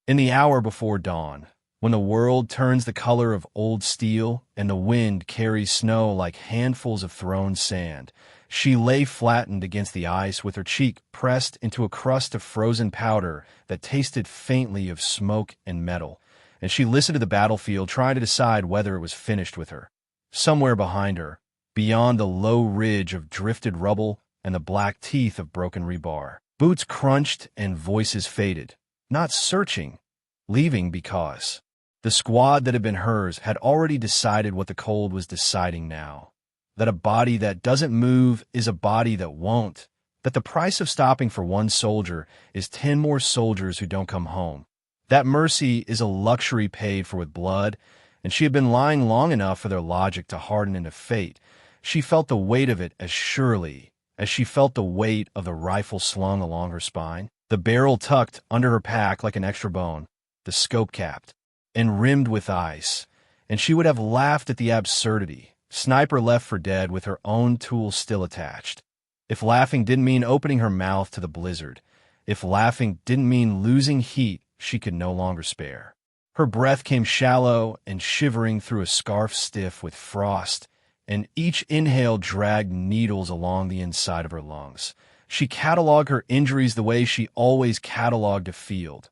In the hour before dawn, when the world turns the color of old steel and the wind carries snow like handfuls of thrown sand, she lay flattened against the ice with her cheek pressed into a crust of frozen powder that tasted faintly of smoke and metal, and she listened to the battlefield trying to decide whether it was finished with her. Somewhere behind her, beyond the low ridge of drifted rubble and the black teeth of broken rebar, boots crunched and voices faded, not searching, leaving because the squad that had been hers had already decided what the cold was deciding now. That a body that doesn't move is a body that won't. That the price of stopping for one soldier is 10 more soldiers who don't come home. That mercy is a luxury paid for with blood, and she had been lying long enough for their logic to harden into fate. She felt the weight of it as surely as she felt the weight of the rifle slung along her spine, the barrel tucked under her pack like an extra bone, the scope capped and rimmed with ice, and she would have laughed at the absurdity. Sniper left for dead with her own tool still attached. If laughing didn't mean opening her mouth to the blizzard, if laughing didn't mean losing heat she could no longer spare. Her breath came shallow and shivering through a scarf stiff with frost, and each inhale dragged needles along the inside of her lungs. She cataloged her injuries the way she always cataloged a field.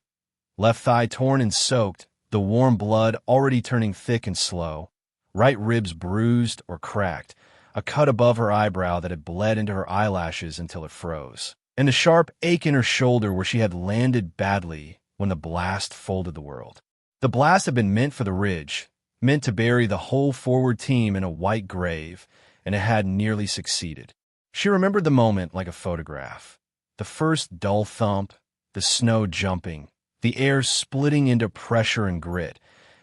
Left thigh torn and soaked, the warm blood already turning thick and slow. Right ribs bruised or cracked, a cut above her eyebrow that had bled into her eyelashes until it froze, and a sharp ache in her shoulder where she had landed badly when the blast folded the world. The blast had been meant for the ridge, meant to bury the whole forward team in a white grave, and it had nearly succeeded. She remembered the moment like a photograph. The first dull thump, the snow jumping, the air splitting into pressure and grit,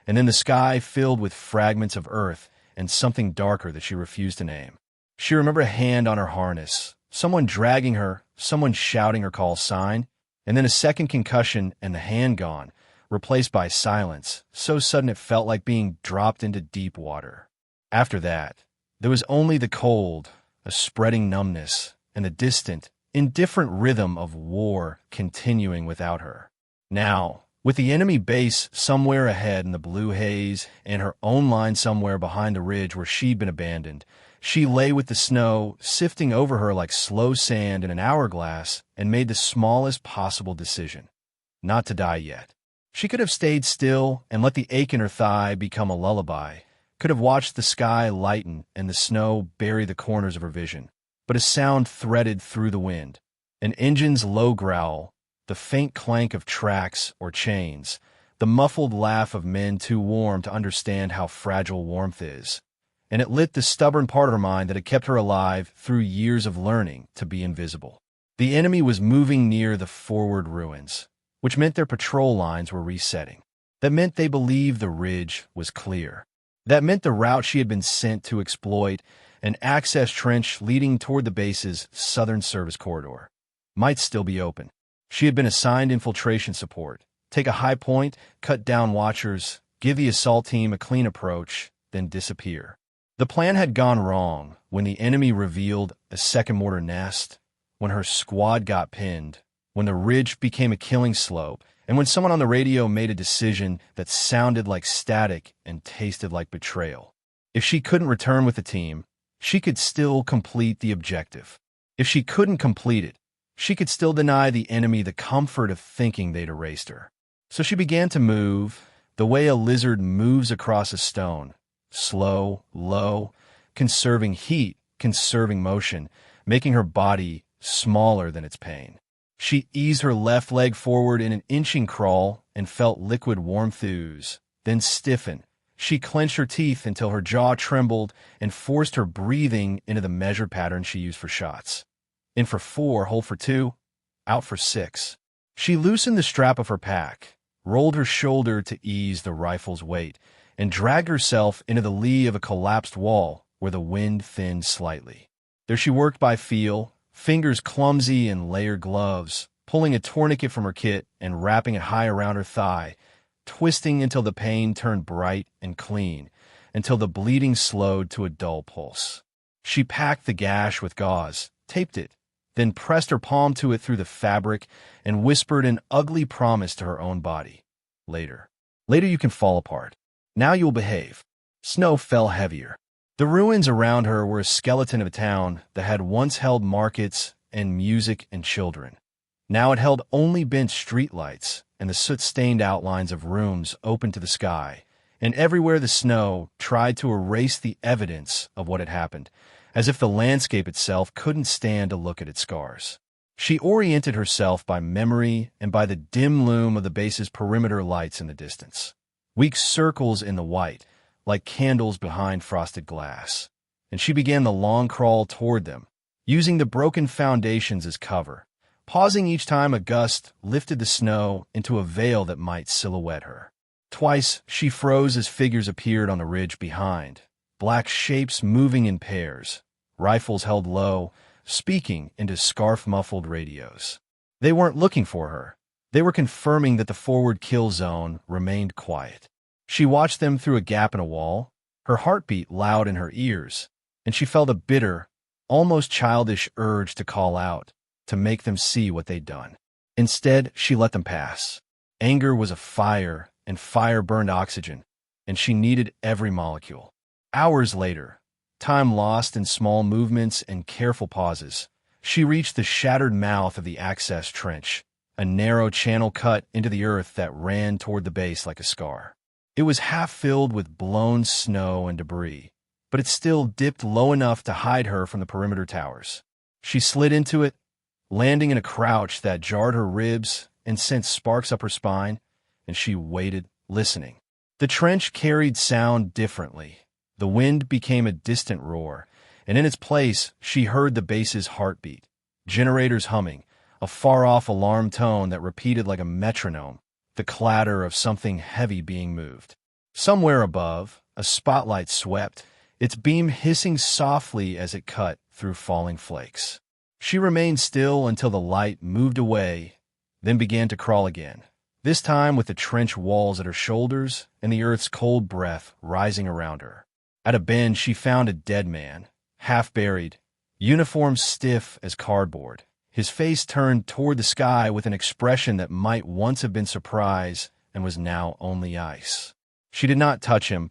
and then the sky filled with fragments of earth and something darker that she refused to name. She remembered a hand on her harness, someone dragging her, someone shouting her call sign, and then a second concussion and the hand gone, replaced by silence, so sudden it felt like being dropped into deep water. After that, there was only the cold, a spreading numbness, and the distant, indifferent rhythm of war continuing without her. Now, with the enemy base somewhere ahead in the blue haze and her own line somewhere behind the ridge where she'd been abandoned, she lay with the snow sifting over her like slow sand in an hourglass and made the smallest possible decision: not to die yet. She could have stayed still and let the ache in her thigh become a lullaby, could have watched the sky lighten and the snow bury the corners of her vision. But a sound threaded through the wind, an engine's low growl, the faint clank of tracks or chains, the muffled laugh of men too warm to understand how fragile warmth is, and it lit the stubborn part of her mind that had kept her alive through years of learning to be invisible. The enemy was moving near the forward ruins, which meant their patrol lines were resetting. That meant they believed the ridge was clear. That meant the route she had been sent to exploit, an access trench leading toward the base's southern service corridor, might still be open. She had been assigned infiltration support, take a high point, cut down watchers, give the assault team a clean approach, then disappear. The plan had gone wrong when the enemy revealed a second mortar nest, when her squad got pinned, when the ridge became a killing slope, and when someone on the radio made a decision that sounded like static and tasted like betrayal. If she couldn't return with the team, she could still complete the objective. If she couldn't complete it, she could still deny the enemy the comfort of thinking they'd erased her. So she began to move, the way a lizard moves across a stone, slow, low, conserving heat, conserving motion, making her body smaller than its pain. She eased her left leg forward in an inching crawl and felt liquid warmth ooze, then stiffen. She clenched her teeth until her jaw trembled and forced her breathing into the measured pattern she used for shots. In for 4, hold for 2, out for 6. She loosened the strap of her pack, rolled her shoulder to ease the rifle's weight, and dragged herself into the lee of a collapsed wall where the wind thinned slightly. There she worked by feel, fingers clumsy in layered gloves, pulling a tourniquet from her kit and wrapping it high around her thigh, twisting until the pain turned bright and clean, until the bleeding slowed to a dull pulse. She packed the gash with gauze, taped it, then pressed her palm to it through the fabric and whispered an ugly promise to her own body. Later. Later you can fall apart. Now you'll behave. Snow fell heavier. The ruins around her were a skeleton of a town that had once held markets and music and children. Now it held only bent streetlights and the soot-stained outlines of rooms open to the sky, and everywhere the snow tried to erase the evidence of what had happened, as if the landscape itself couldn't stand to look at its scars. She oriented herself by memory and by the dim loom of the base's perimeter lights in the distance. Weak circles in the white, like candles behind frosted glass. And she began the long crawl toward them, using the broken foundations as cover, pausing each time a gust lifted the snow into a veil that might silhouette her. Twice she froze as figures appeared on the ridge behind, black shapes moving in pairs, rifles held low, speaking into scarf-muffled radios. They weren't looking for her. They were confirming that the forward kill zone remained quiet. She watched them through a gap in a wall, her heartbeat loud in her ears, and she felt a bitter, almost childish urge to call out, to make them see what they'd done. Instead, she let them pass. Anger was a fire, and fire burned oxygen, and she needed every molecule. Hours later, time lost in small movements and careful pauses, she reached the shattered mouth of the access trench, a narrow channel cut into the earth that ran toward the base like a scar. It was half filled with blown snow and debris, but it still dipped low enough to hide her from the perimeter towers. She slid into it, landing in a crouch that jarred her ribs and sent sparks up her spine, and she waited, listening. The trench carried sound differently. The wind became a distant roar, and in its place she heard the base's heartbeat, generators humming, a far-off alarm tone that repeated like a metronome, the clatter of something heavy being moved. Somewhere above, a spotlight swept, its beam hissing softly as it cut through falling flakes. She remained still until the light moved away, then began to crawl again, this time with the trench walls at her shoulders and the earth's cold breath rising around her. At a bend, she found a dead man, half buried, uniform stiff as cardboard, his face turned toward the sky with an expression that might once have been surprise and was now only ice. She did not touch him,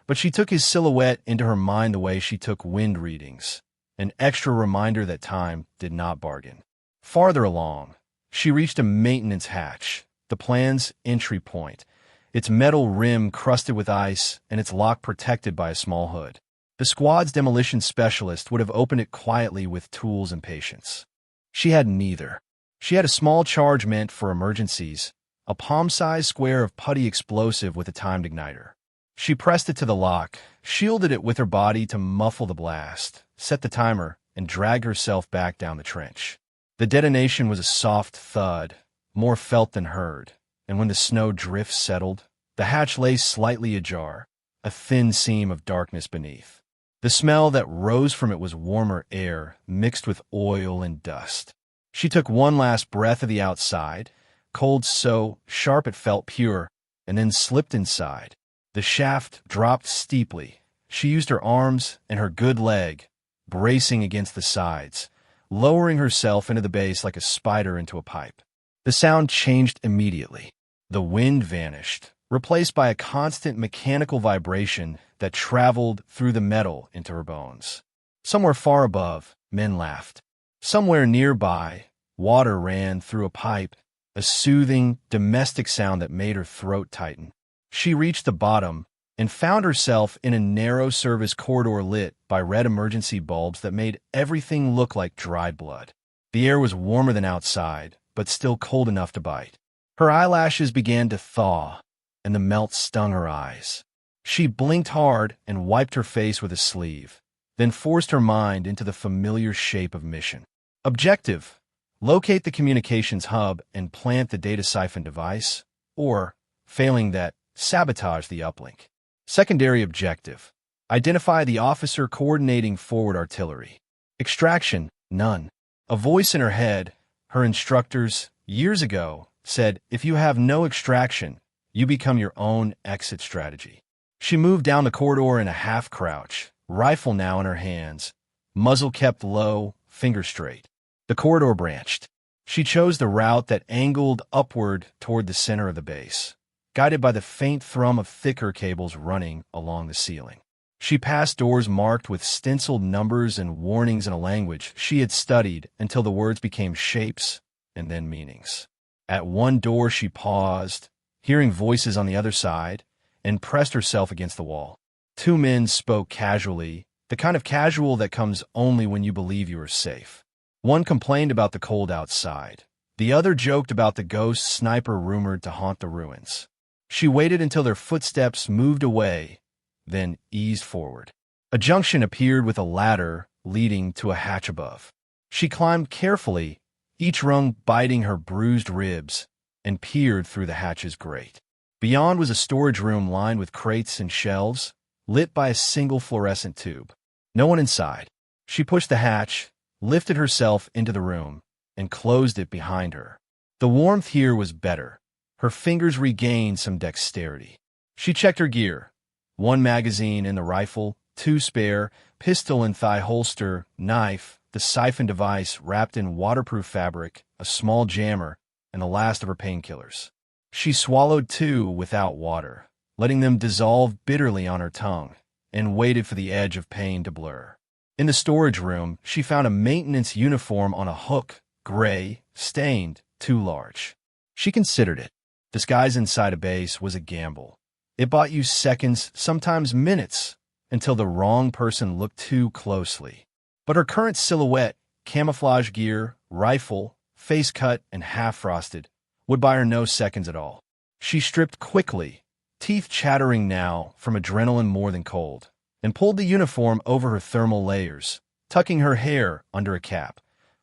but she took his silhouette into her mind the way she took wind readings, an extra reminder that time did not bargain. Farther along, she reached a maintenance hatch, the plan's entry point, its metal rim crusted with ice and its lock protected by a small hood. The squad's demolition specialist would have opened it quietly with tools and patience. She had neither. She had a small charge meant for emergencies, a palm-sized square of putty explosive with a timed igniter. She pressed it to the lock, shielded it with her body to muffle the blast, set the timer, and dragged herself back down the trench. The detonation was a soft thud, more felt than heard, and when the snow drift settled, the hatch lay slightly ajar, a thin seam of darkness beneath. The smell that rose from it was warmer air mixed with oil and dust. She took one last breath of the outside, cold so sharp it felt pure, and then slipped inside. The shaft dropped steeply. She used her arms and her good leg, bracing against the sides, lowering herself into the base like a spider into a pipe. The sound changed immediately. The wind vanished, replaced by a constant mechanical vibration that traveled through the metal into her bones. Somewhere far above, men laughed. Somewhere nearby, water ran through a pipe, a soothing, domestic sound that made her throat tighten. She reached the bottom and found herself in a narrow service corridor lit by red emergency bulbs that made everything look like dried blood. The air was warmer than outside, but still cold enough to bite. Her eyelashes began to thaw, and the melt stung her eyes. She blinked hard and wiped her face with a sleeve, then forced her mind into the familiar shape of mission. Objective: locate the communications hub and plant the data siphon device, or, failing that, sabotage the uplink. Secondary objective: identify the officer coordinating forward artillery. Extraction: none. A voice in her head, her instructors, years ago, said, if you have no extraction, you become your own exit strategy. She moved down the corridor in a half-crouch, rifle now in her hands, muzzle kept low, finger straight. The corridor branched. She chose the route that angled upward toward the center of the base. guided by the faint thrum of thicker cables running along the ceiling. She passed doors marked with stenciled numbers and warnings in a language she had studied until the words became shapes and then meanings. At one door she paused, hearing voices on the other side, and pressed herself against the wall. Two men spoke casually, the kind of casual that comes only when you believe you are safe. One complained about the cold outside. The other joked about the ghost sniper rumored to haunt the ruins. She waited until their footsteps moved away, then eased forward. A junction appeared with a ladder leading to a hatch above. She climbed carefully, each rung biting her bruised ribs, and peered through the hatch's grate. Beyond was a storage room lined with crates and shelves, lit by a single fluorescent tube. No one inside. She pushed the hatch, lifted herself into the room, and closed it behind her. The warmth here was better. Her fingers regained some dexterity. She checked her gear. 1 magazine in the rifle, 2 spare, pistol and thigh holster, knife, the siphon device wrapped in waterproof fabric, a small jammer, and the last of her painkillers. She swallowed 2 without water, letting them dissolve bitterly on her tongue, and waited for the edge of pain to blur. In the storage room, she found a maintenance uniform on a hook, gray, stained, too large. She considered it. Disguise inside a base was a gamble. It bought you seconds, sometimes minutes, until the wrong person looked too closely. But her current silhouette, camouflage gear, rifle, face cut, and half-frosted, would buy her no seconds at all. She stripped quickly, teeth chattering now from adrenaline more than cold, and pulled the uniform over her thermal layers, tucking her hair under a cap,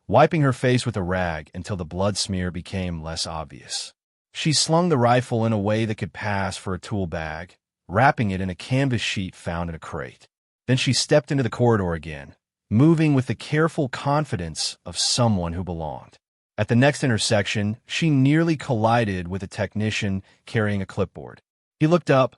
wiping her face with a rag until the blood smear became less obvious. She slung the rifle in a way that could pass for a tool bag, wrapping it in a canvas sheet found in a crate. Then she stepped into the corridor again, moving with the careful confidence of someone who belonged. At the next intersection, she nearly collided with a technician carrying a clipboard. He looked up,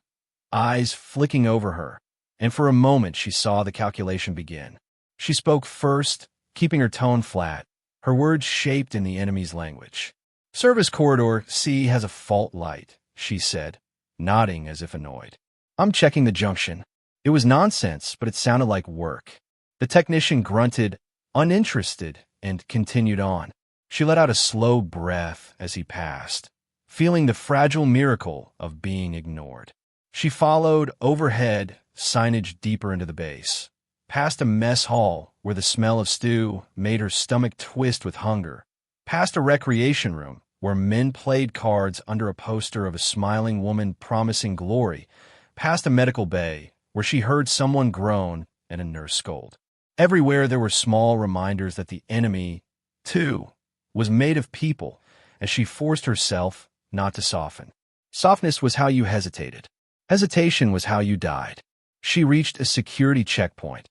eyes flicking over her, and for a moment she saw the calculation begin. She spoke first, keeping her tone flat, her words shaped in the enemy's language. "Service corridor C has a fault light," she said, nodding as if annoyed. "I'm checking the junction." It was nonsense, but it sounded like work. The technician grunted, uninterested, and continued on. She let out a slow breath as he passed, feeling the fragile miracle of being ignored. She followed overhead, signage deeper into the base, past a mess hall where the smell of stew made her stomach twist with hunger, past a recreation room where men played cards under a poster of a smiling woman promising glory, past a medical bay where she heard someone groan and a nurse scold. Everywhere there were small reminders that the enemy, too, was made of people, as she forced herself not to soften. Softness was how you hesitated. Hesitation was how you died. She reached a security checkpoint,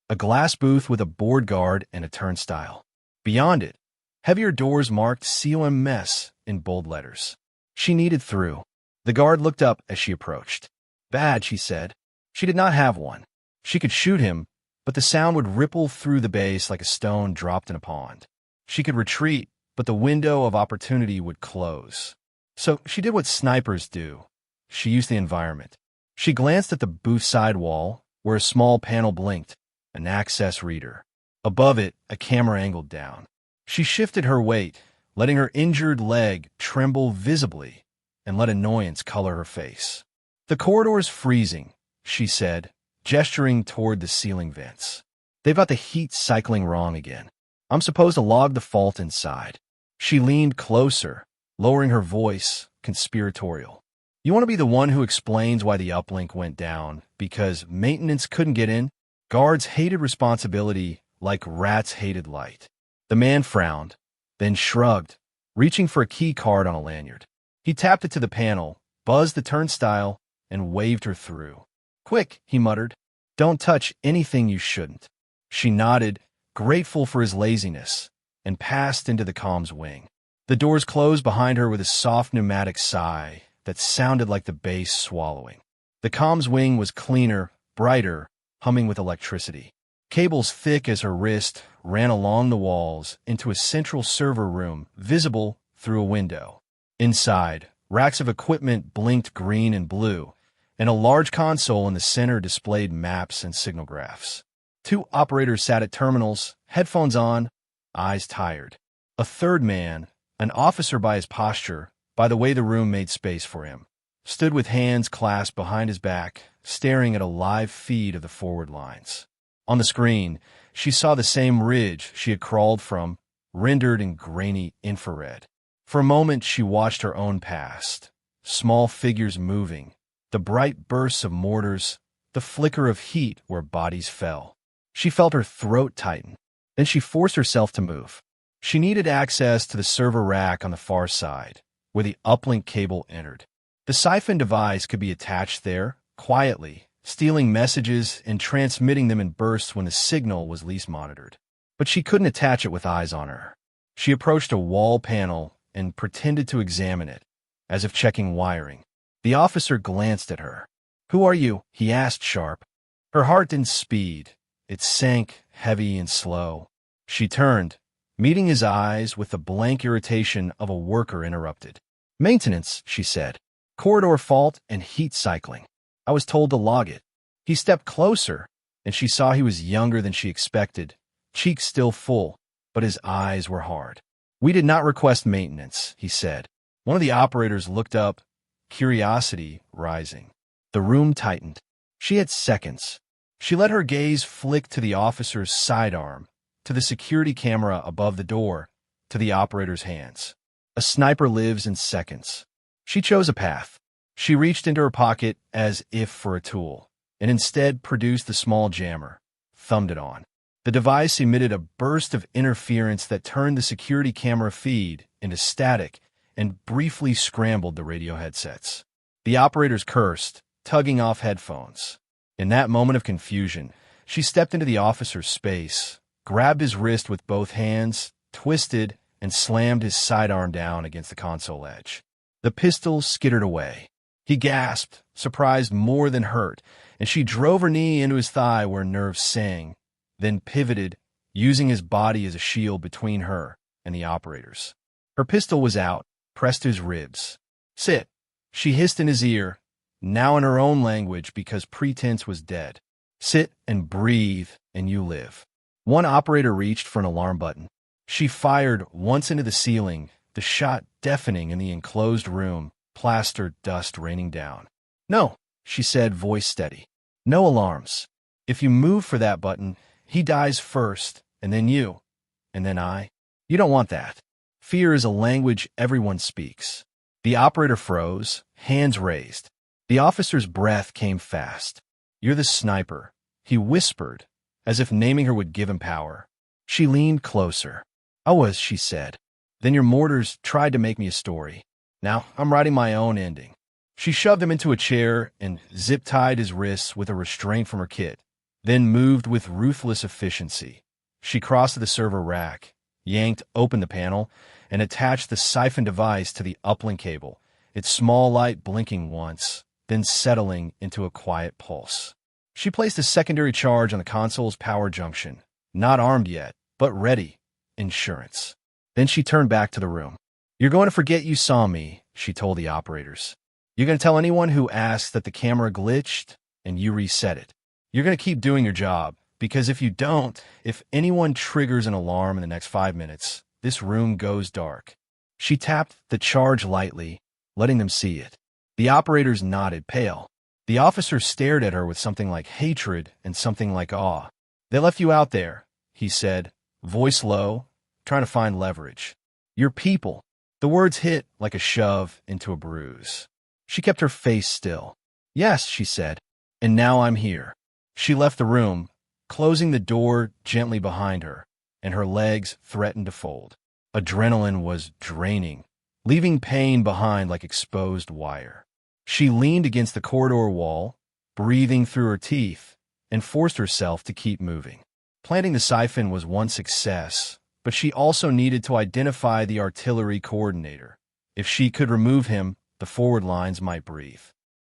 a glass booth with a board guard and a turnstile. Beyond it, heavier doors marked COMS in bold letters. She needed through. The guard looked up as she approached. "Bad," she said. She did not have one. She could shoot him, but the sound would ripple through the base like a stone dropped in a pond. She could retreat, but the window of opportunity would close. So she did what snipers do. She used the environment. She glanced at the booth side wall, where a small panel blinked, an access reader. Above it, a camera angled down. She shifted her weight, letting her injured leg tremble visibly, and let annoyance color her face. "The corridor's freezing," she said, gesturing toward the ceiling vents. "They've got the heat cycling wrong again. I'm supposed to log the fault inside." She leaned closer, lowering her voice, conspiratorial. "You want to be the one who explains why the uplink went down, because maintenance couldn't get in?" Guards hated responsibility like rats hated light. The man frowned, then shrugged, reaching for a key card on a lanyard. He tapped it to the panel, buzzed the turnstile, and waved her through. "Quick," he muttered. "Don't touch anything you shouldn't." She nodded, grateful for his laziness, and passed into the comms wing. The doors closed behind her with a soft pneumatic sigh that sounded like the base swallowing. The comms wing was cleaner, brighter, humming with electricity. Cables thick as her wrist ran along the walls into a central server room visible through a window. Inside, Racks of equipment blinked green and blue, and a large console in the center displayed maps and signal graphs. 2 operators sat at terminals, headphones on, eyes tired. A third man, an officer by his posture, by the way the room made space for him, stood with hands clasped behind his back, staring at a live feed of the forward lines. On the screen, she saw the same ridge she had crawled from, rendered in grainy infrared. For a moment, she watched her own past, small figures moving, the bright bursts of mortars, the flicker of heat where bodies fell. She felt her throat tighten. Then she forced herself to move. She needed access to the server rack on the far side, where the uplink cable entered. The siphon device could be attached there, quietly, stealing messages and transmitting them in bursts when the signal was least monitored. But she couldn't attach it with eyes on her. She approached a wall panel and pretended to examine it, as if checking wiring. The officer glanced at her. "Who are you?" he asked sharp. Her heart didn't speed. It sank, heavy and slow. She turned, meeting his eyes with the blank irritation of a worker interrupted. "Maintenance," she said. "Corridor fault and heat cycling. I was told to log it." He stepped closer, and she saw he was younger than she expected, cheeks still full, but his eyes were hard. "We did not request maintenance," he said. One of the operators looked up, curiosity rising. The room tightened. She had seconds. She let her gaze flick to the officer's sidearm, to the security camera above the door, to the operator's hands. A sniper lives in seconds. She chose a path. She reached into her pocket as if for a tool, and instead produced the small jammer, thumbed it on. The device emitted a burst of interference that turned the security camera feed into static and briefly scrambled the radio headsets. The operators cursed, tugging off headphones. In that moment of confusion, she stepped into the officer's space, grabbed his wrist with both hands, twisted, and slammed his sidearm down against the console edge. The pistol skittered away. He gasped, surprised more than hurt, and she drove her knee into his thigh where nerves sang, then pivoted, using his body as a shield between her and the operators. Her pistol was out, pressed to his ribs. "Sit," she hissed in his ear, now in her own language because pretense was dead. "Sit and breathe, and you live." One operator reached for an alarm button. She fired once into the ceiling, the shot deafening in the enclosed room, plaster dust raining down. "No," she said, voice steady. "No alarms. If you move for that button, he dies first, and then you, and then I. You don't want that. Fear is a language everyone speaks." The operator froze, hands raised. The officer's breath came fast. "You're the sniper," he whispered, as if naming her would give him power. She leaned closer. "I was," she said. "Then your mortars tried to make me a story. Now I'm writing my own ending." She shoved him into a chair and zip-tied his wrists with a restraint from her kit, then moved with ruthless efficiency. She crossed to the server rack, yanked open the panel, and attached the siphon device to the uplink cable, its small light blinking once, then settling into a quiet pulse. She placed a secondary charge on the console's power junction, not armed yet, but ready. Insurance. Then she turned back to the room. "You're going to forget you saw me," she told the operators. "You're going to tell anyone who asks that the camera glitched, and you reset it. You're going to keep doing your job, because if you don't, if anyone triggers an alarm in the next 5 minutes, this room goes dark." She tapped the charge lightly, letting them see it. The operators nodded, pale. The officer stared at her with something like hatred and something like awe. "They left you out there," he said, voice low, trying to find leverage. "Your people." The words hit like a shove into a bruise. She kept her face still. "Yes," she said, "and now I'm here." She left the room, closing the door gently behind her, and her legs threatened to fold. Adrenaline was draining, leaving pain behind like exposed wire. She leaned against the corridor wall, breathing through her teeth, and forced herself to keep moving. Planting the siphon was one success, but she also needed to identify the artillery coordinator. If she could remove him, the forward lines might breathe.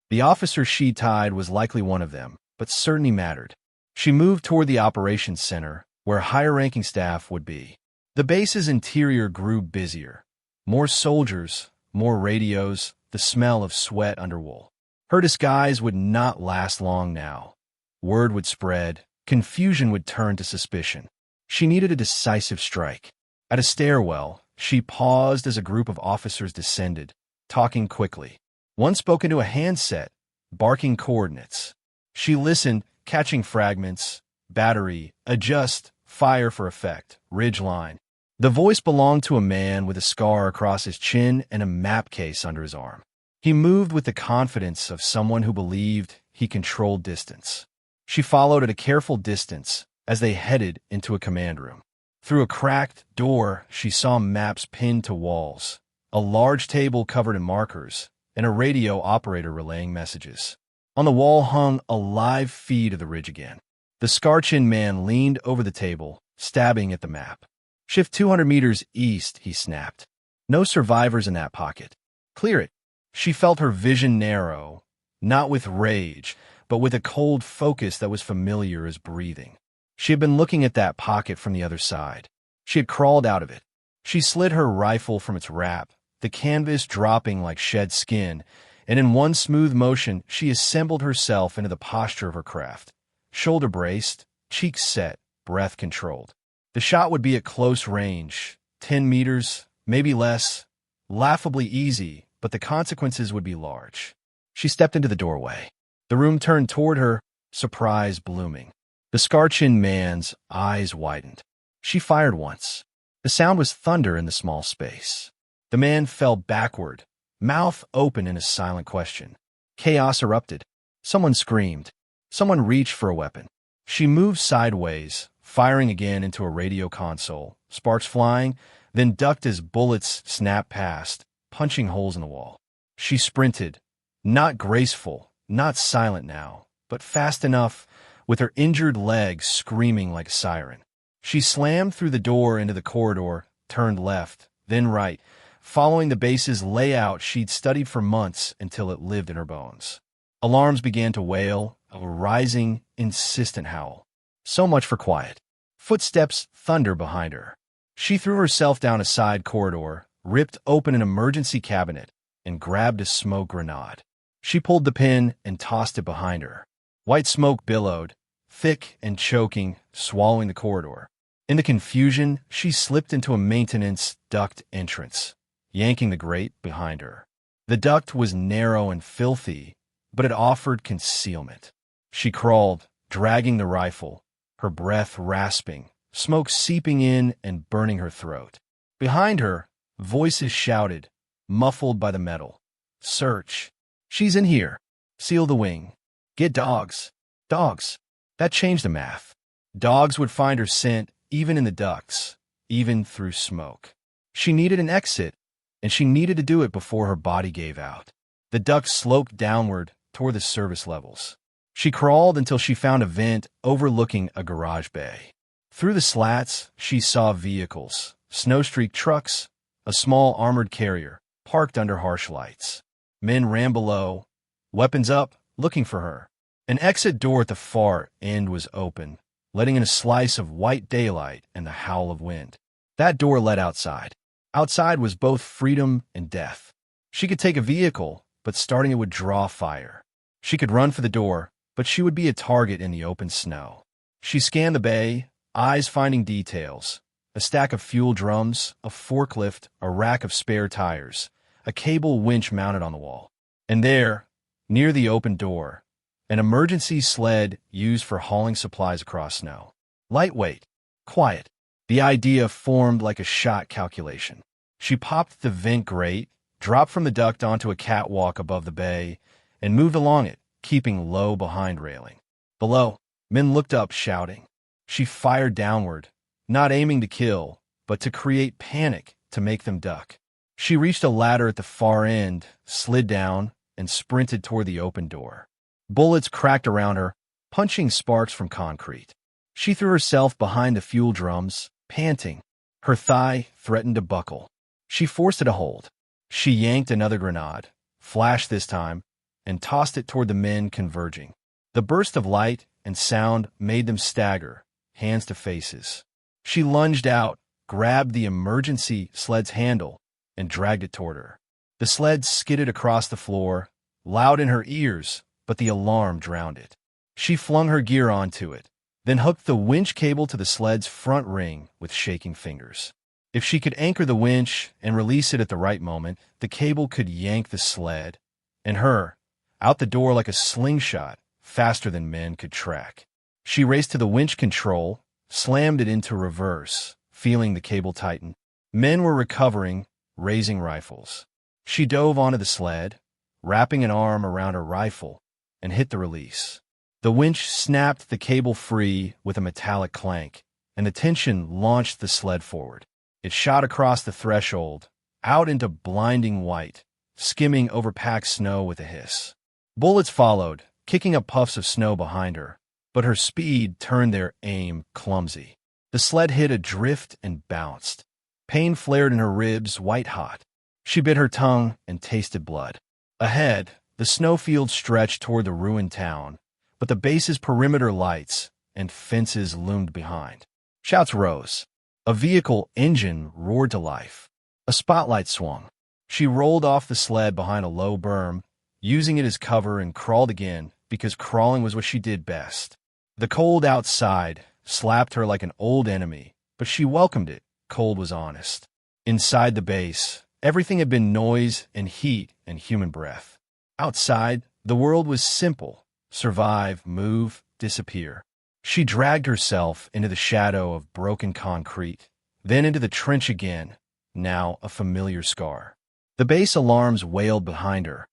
The officer she tied was likely one of them, but certainty mattered. She moved toward the operations center, where higher-ranking staff would be. The base's interior grew busier. More soldiers, more radios, the smell of sweat under wool. Her disguise would not last long now. Word would spread, confusion would turn to suspicion. She needed a decisive strike. At a stairwell, she paused as a group of officers descended, talking quickly. One spoke into a handset, barking coordinates. She listened, catching fragments: battery, adjust, fire for effect, ridge line. The voice belonged to a man with a scar across his chin and a map case under his arm. He moved with the confidence of someone who believed he controlled distance. She followed at a careful distance as they headed into a command room. Through a cracked door, she saw maps pinned to walls, a large table covered in markers, and a radio operator relaying messages. On the wall hung a live feed of the ridge again. The scar-chinned man leaned over the table, stabbing at the map. "Shift 200 meters east," he snapped. "No survivors in that pocket. Clear it." She felt her vision narrow, not with rage, but with a cold focus that was familiar as breathing. She had been looking at that pocket from the other side. She had crawled out of it. She slid her rifle from its wrap, the canvas dropping like shed skin, and in one smooth motion she assembled herself into the posture of her craft. Shoulder braced, cheeks set, breath controlled. The shot would be at close range, 10 meters, maybe less, laughably easy, but the consequences would be large. She stepped into the doorway. The room turned toward her, surprise blooming. The scar-chinned man's eyes widened. She fired once. The sound was thunder in the small space. The man fell backward, mouth open in a silent question. Chaos erupted. Someone screamed. Someone reached for a weapon. She moved sideways, firing again into a radio console, sparks flying, then ducked as bullets snapped past, punching holes in the wall. She sprinted, not graceful, not silent now, but fast enough, with her injured legs screaming like a siren. She slammed through the door into the corridor, turned left, then right, following the base's layout she'd studied for months until it lived in her bones. Alarms began to wail, a rising, insistent howl. So much for quiet. Footsteps thunder behind her. She threw herself down a side corridor, ripped open an emergency cabinet, and grabbed a smoke grenade. She pulled the pin and tossed it behind her. White smoke billowed, thick and choking, swallowing the corridor. In the confusion, she slipped into a maintenance duct entrance, yanking the grate behind her. The duct was narrow and filthy, but it offered concealment. She crawled, dragging the rifle, her breath rasping, smoke seeping in and burning her throat. Behind her, voices shouted, muffled by the metal. "Search. She's in here. Seal the wing. Get dogs. Dogs." That changed the math. Dogs would find her scent even in the ducts, even through smoke. She needed an exit, and she needed to do it before her body gave out. The ducts sloped downward toward the service levels. She crawled until she found a vent overlooking a garage bay. Through the slats, she saw vehicles, snow-streaked trucks, a small armored carrier, parked under harsh lights. Men ran below, weapons up, looking for her. An exit door at the far end was open, letting in a slice of white daylight and the howl of wind. That door led outside. Outside was both freedom and death. She could take a vehicle, but starting it would draw fire. She could run for the door, but she would be a target in the open snow. She scanned the bay, eyes finding details: a stack of fuel drums, a forklift, a rack of spare tires, a cable winch mounted on the wall. And there, near the open door, an emergency sled used for hauling supplies across snow. Lightweight, quiet. The idea formed like a shot calculation. She popped the vent grate, dropped from the duct onto a catwalk above the bay, and moved along it, keeping low behind railing. Below, men looked up, shouting. She fired downward, not aiming to kill, but to create panic, to make them duck. She reached a ladder at the far end, slid down, and sprinted toward the open door. Bullets cracked around her, punching sparks from concrete. She threw herself behind the fuel drums, panting. Her thigh threatened to buckle. She forced it to hold. She yanked another grenade, flashed this time, and tossed it toward the men converging. The burst of light and sound made them stagger, hands to faces. She lunged out, grabbed the emergency sled's handle, and dragged it toward her. The sled skidded across the floor, loud in her ears, but the alarm drowned it. She flung her gear onto it, then hooked the winch cable to the sled's front ring with shaking fingers. If she could anchor the winch and release it at the right moment, the cable could yank the sled and her out the door like a slingshot, faster than men could track. She raced to the winch control, slammed it into reverse, feeling the cable tighten. Men were recovering, raising rifles. She dove onto the sled, wrapping an arm around her rifle, and hit the release. The winch snapped the cable free with a metallic clank, and the tension launched the sled forward. It shot across the threshold, out into blinding white, skimming over packed snow with a hiss. Bullets followed, kicking up puffs of snow behind her, but her speed turned their aim clumsy. The sled hit a drift and bounced. Pain flared in her ribs, white-hot. She bit her tongue and tasted blood. Ahead, the snowfield stretched toward the ruined town, but the base's perimeter lights and fences loomed behind. Shouts rose. A vehicle engine roared to life. A spotlight swung. She rolled off the sled behind a low berm, using it as cover, and crawled again, because crawling was what she did best. The cold outside slapped her like an old enemy, but she welcomed it. Cold was honest. Inside the base, everything had been noise and heat and human breath. Outside, the world was simple. Survive, move, disappear. She dragged herself into the shadow of broken concrete, then into the trench again, now a familiar scar. The base alarms wailed behind her,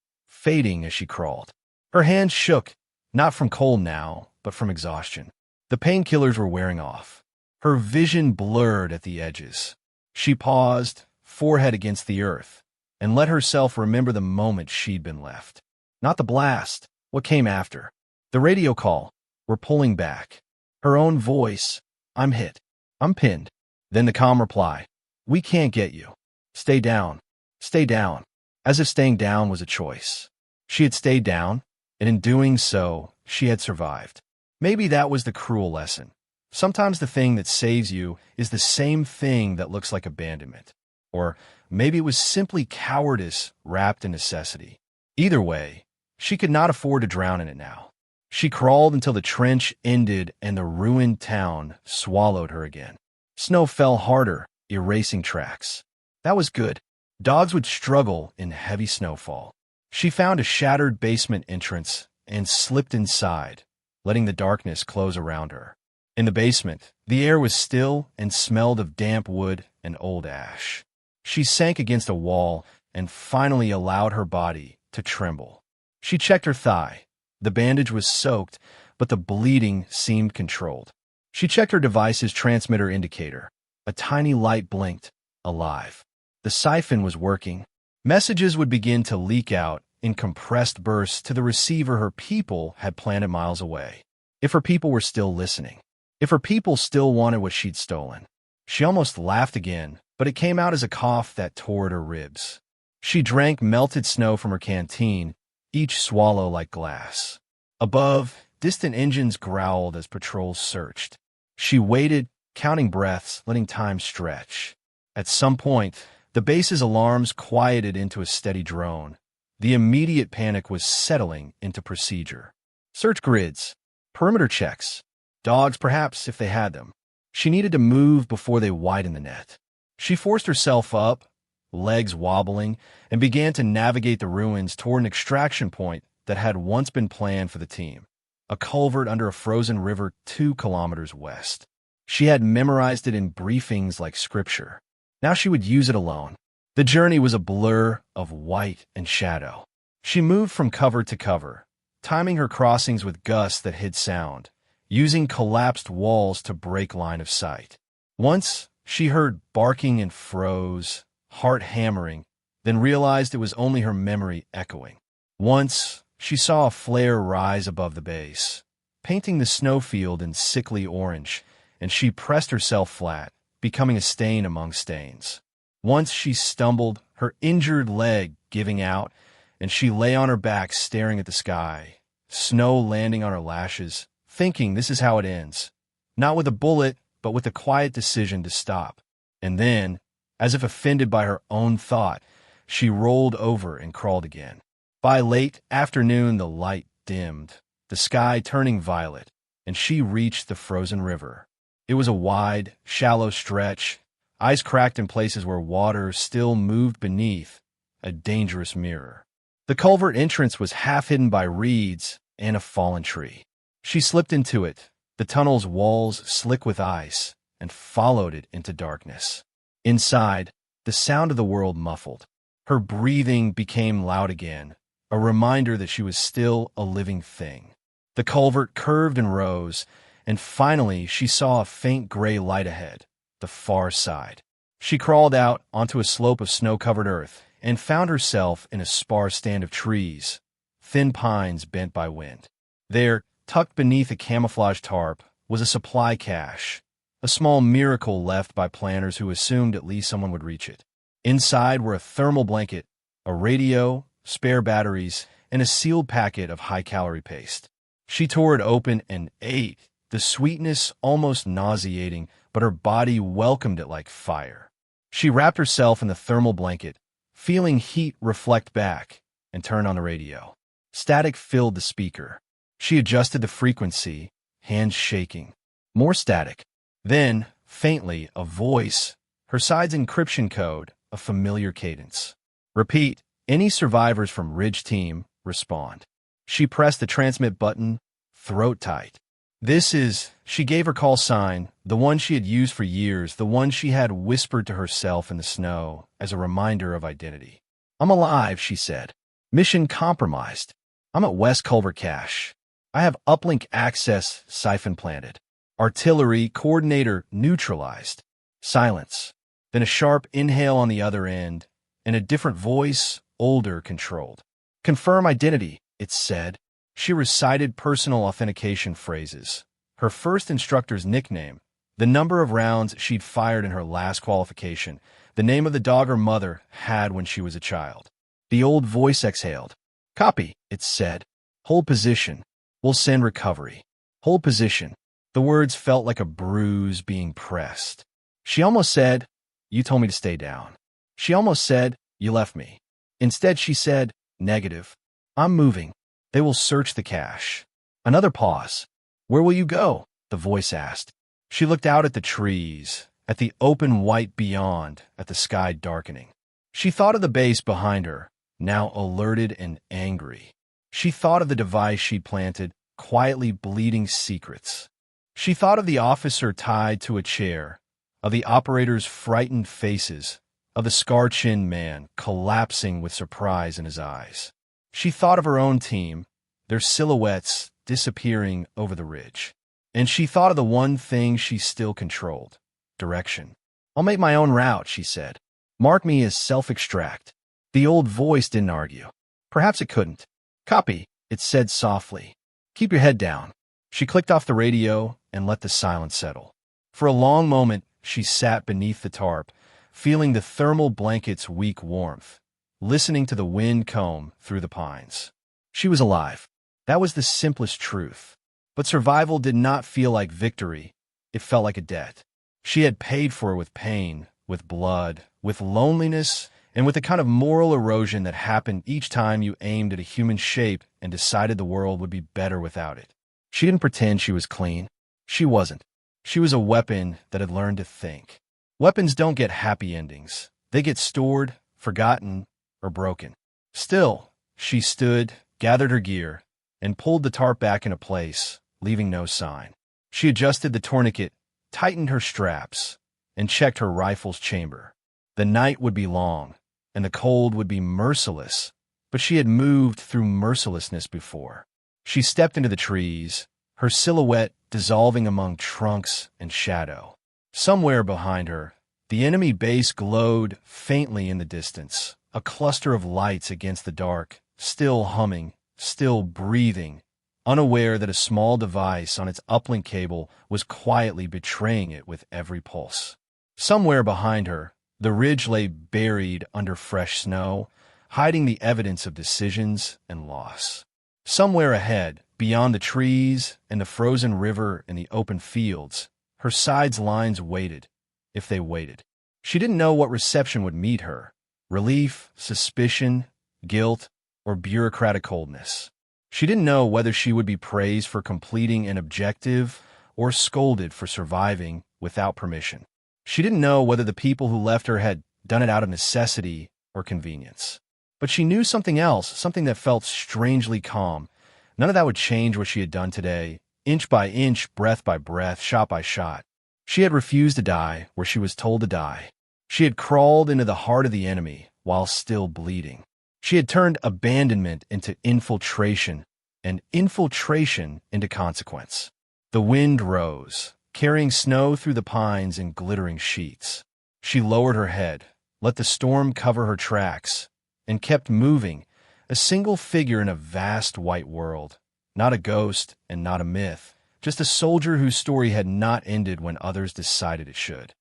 fading as she crawled. Her hands shook, not from cold now, but from exhaustion. The painkillers were wearing off. Her vision blurred at the edges. She paused, forehead against the earth, and let herself remember the moment she'd been left. Not the blast, what came after. The radio call. We're pulling back. Her own voice. I'm hit. I'm pinned. Then the calm reply. We can't get you. Stay down. Stay down. As if staying down was a choice. She had stayed down, and in doing so, she had survived. Maybe that was the cruel lesson. Sometimes the thing that saves you is the same thing that looks like abandonment. Or maybe it was simply cowardice wrapped in necessity. Either way, she could not afford to drown in it now. She crawled until the trench ended and the ruined town swallowed her again. Snow fell harder, erasing tracks. That was good. Dogs would struggle in heavy snowfall. She found a shattered basement entrance and slipped inside, letting the darkness close around her. In the basement, the air was still and smelled of damp wood and old ash. She sank against a wall and finally allowed her body to tremble. She checked her thigh. The bandage was soaked, but the bleeding seemed controlled. She checked her device's transmitter indicator. A tiny light blinked, alive. The siphon was working. Messages would begin to leak out in compressed bursts to the receiver her people had planted miles away. If her people were still listening. If her people still wanted what she'd stolen. She almost laughed again, but it came out as a cough that tore at her ribs. She drank melted snow from her canteen, each swallow like glass. Above, distant engines growled as patrols searched. She waited, counting breaths, letting time stretch. At some point, the base's alarms quieted into a steady drone. The immediate panic was settling into procedure. Search grids, perimeter checks, dogs perhaps if they had them. She needed to move before they widened the net. She forced herself up, legs wobbling, and began to navigate the ruins toward an extraction point that had once been planned for the team, a culvert under a frozen river 2 kilometers west. She had memorized it in briefings like scripture. Now she would use it alone. The journey was a blur of white and shadow. She moved from cover to cover, timing her crossings with gusts that hid sound, using collapsed walls to break line of sight. Once, she heard barking and froze, heart hammering, then realized it was only her memory echoing. Once, she saw a flare rise above the base, painting the snowfield in sickly orange, and she pressed herself flat, becoming a stain among stains. Once she stumbled, her injured leg giving out, and she lay on her back staring at the sky, snow landing on her lashes, thinking this is how it ends. Not with a bullet, but with the quiet decision to stop. And then, as if offended by her own thought, She rolled over and crawled again. By late afternoon, the light dimmed, the sky turning violet, and she reached the frozen river. It was a wide, shallow stretch, ice cracked in places where water still moved beneath, a dangerous mirror. The culvert entrance was half hidden by reeds and a fallen tree. She slipped into it, the tunnel's walls slick with ice, and followed it into darkness. Inside, the sound of the world muffled. Her breathing became loud again, a reminder that she was still a living thing. The culvert curved and rose, and finally she saw a faint gray light ahead, the far side. She crawled out onto a slope of snow-covered earth and found herself in a sparse stand of trees, thin pines bent by wind. There, tucked beneath a camouflage tarp, was a supply cache, a small miracle left by planners who assumed at least someone would reach it. Inside were a thermal blanket, a radio, spare batteries, and a sealed packet of high-calorie paste. She tore it open and ate, the sweetness almost nauseating, but her body welcomed it like fire. She wrapped herself in the thermal blanket, feeling heat reflect back, and turned on the radio. Static filled the speaker. She adjusted the frequency, hands shaking. More static. Then, faintly, a voice, her side's encryption code, a familiar cadence. Repeat, any survivors from Ridge Team, respond. She pressed the transmit button, throat tight. This is, she gave her call sign, the one she had used for years, the one she had whispered to herself in the snow as a reminder of identity. I'm alive, she said. Mission compromised. I'm at West Culver Cache. I have uplink access siphon planted. Artillery coordinator neutralized. Silence. Then a sharp inhale on the other end, and a different voice, older, controlled. Confirm identity, it said. She recited personal authentication phrases, her first instructor's nickname, the number of rounds she'd fired in her last qualification, the name of the dog her mother had when she was a child. The old voice exhaled. Copy, it said. Hold position. We'll send recovery. Hold position. The words felt like a bruise being pressed. She almost said, you told me to stay down. She almost said, you left me. Instead, she said, negative. I'm moving. They will search the cache. Another pause. Where will you go? The voice asked. She looked out at the trees, at the open white beyond, at the sky darkening. She thought of the base behind her, now alerted and angry. She thought of the device she'd planted, quietly bleeding secrets. She thought of the officer tied to a chair, of the operator's frightened faces, of the scar-chinned man collapsing with surprise in his eyes. She thought of her own team, their silhouettes disappearing over the ridge. And she thought of the one thing she still controlled, direction. I'll make my own route, she said. Mark me as self-extract. The old voice didn't argue. Perhaps it couldn't. Copy, it said softly. Keep your head down. She clicked off the radio and let the silence settle. For a long moment, she sat beneath the tarp, feeling the thermal blanket's weak warmth, listening to the wind comb through the pines. She was alive. That was the simplest truth. But survival did not feel like victory. It felt like a debt. She had paid for it with pain, with blood, with loneliness, and with the kind of moral erosion that happened each time you aimed at a human shape and decided the world would be better without it. She didn't pretend she was clean. She wasn't. She was a weapon that had learned to think. Weapons don't get happy endings. They get stored, forgotten, or broken. Still, she stood, gathered her gear, and pulled the tarp back into place, leaving no sign. She adjusted the tourniquet, tightened her straps, and checked her rifle's chamber. The night would be long, and the cold would be merciless, but she had moved through mercilessness before. She stepped into the trees, her silhouette dissolving among trunks and shadow. Somewhere behind her, the enemy base glowed faintly in the distance, a cluster of lights against the dark, still humming, still breathing, unaware that a small device on its uplink cable was quietly betraying it with every pulse. Somewhere behind her, the ridge lay buried under fresh snow, hiding the evidence of decisions and loss. Somewhere ahead, beyond the trees and the frozen river and the open fields, her side's lines waited, if they waited. She didn't know what reception would meet her, relief, suspicion, guilt, or bureaucratic coldness. She didn't know whether she would be praised for completing an objective or scolded for surviving without permission. She didn't know whether the people who left her had done it out of necessity or convenience. But she knew something else, something that felt strangely calm. None of that would change what she had done today, inch by inch, breath by breath, shot by shot. She had refused to die where she was told to die. She had crawled into the heart of the enemy while still bleeding. She had turned abandonment into infiltration, and infiltration into consequence. The wind rose, carrying snow through the pines in glittering sheets. She lowered her head, let the storm cover her tracks, and kept moving, a single figure in a vast white world. Not a ghost and not a myth, just a soldier whose story had not ended when others decided it should.